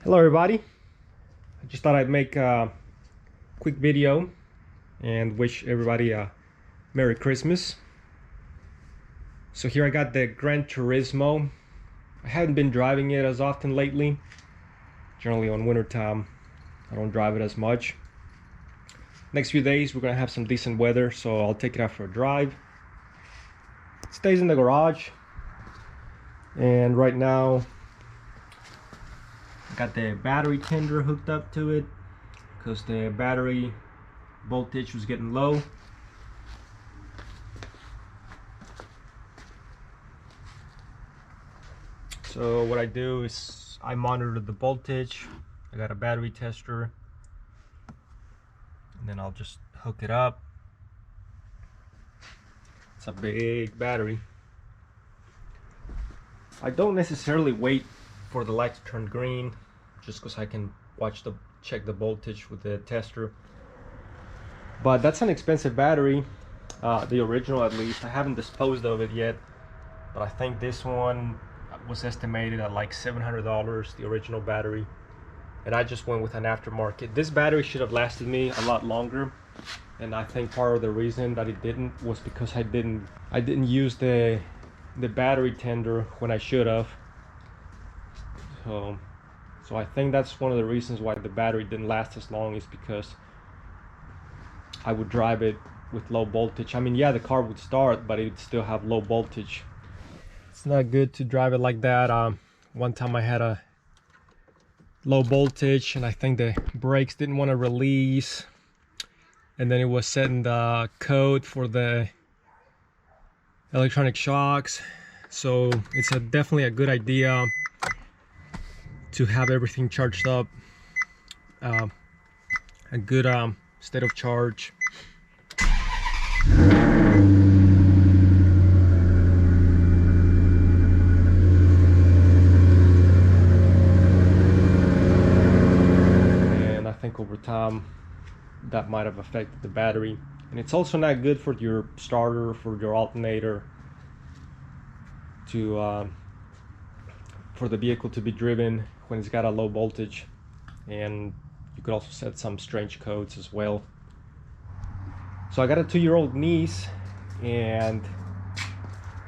Hello everybody, I just thought I'd make a quick video and wish everybody a Merry Christmas. So here I got the Granturismo. I haven't been driving it as often lately. Generally on winter time I don't drive it as much. Next few days we're gonna have some decent weather, so I'll take it out for a drive. It stays in the garage, and right now got the battery tender hooked up to it because the battery voltage was getting low. So what I do is I monitor the voltage. I got a battery tester, and then I'll just hook it up. It's a big battery. I don't necessarily wait for the light to turn green, just because I can check the voltage with the tester. But that's an expensive battery, the original at least. I haven't disposed of it yet, but I think this one was estimated at like $700, the original battery, and I just went with an aftermarket. This battery should have lasted me a lot longer, and I think part of the reason that it didn't was because I didn't use the battery tender when I should have. So I think that's one of the reasons why the battery didn't last as long, is because I would drive it with low voltage. I mean, yeah, the car would start, but it would still have low voltage. It's not good to drive it like that. One time I had a low voltage and I think the brakes didn't want to release, and then it was setting the code for the electronic shocks. So it's definitely a good idea to have everything charged up, a good state of charge. And I think over time that might have affected the battery, and it's also not good for your starter, for your alternator, to for the vehicle to be driven when it's got a low voltage. And you could also set some strange codes as well. So I got a 2-year-old niece, and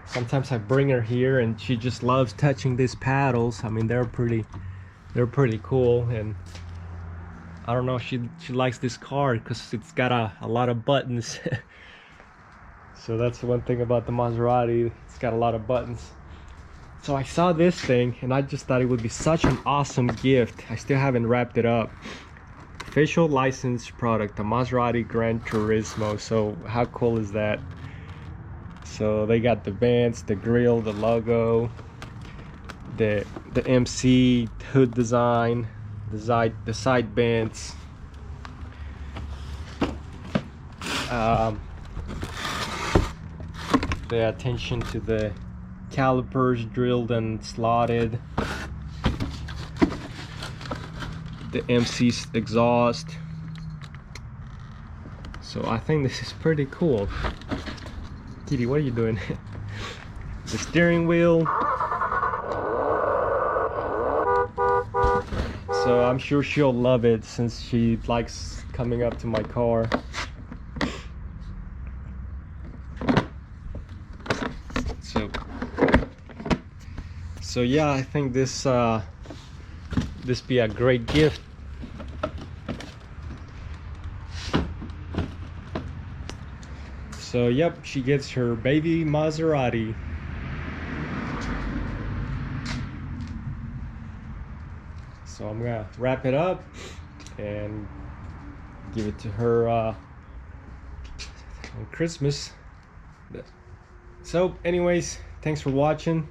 sometimes I bring her here and she just loves touching these paddles. I mean, they're pretty cool, and I don't know, she likes this car because it's got a lot of buttons. So that's the one thing about the Maserati, it's got a lot of buttons. So I saw this thing and I just thought it would be such an awesome gift. I still haven't wrapped it up. Official licensed product, the Maserati Granturismo. So how cool is that? So they got the vents, the grille, the logo, the MC hood design, the side vents, the attention to the calipers drilled and slotted, the MC exhaust. So I think this is pretty cool. Kitty, what are you doing? The steering wheel. So I'm sure she'll love it since she likes coming up to my car. So yeah, I think this be a great gift. So yep, she gets her baby Maserati. So I'm gonna wrap it up and give it to her on Christmas. So anyways, thanks for watching.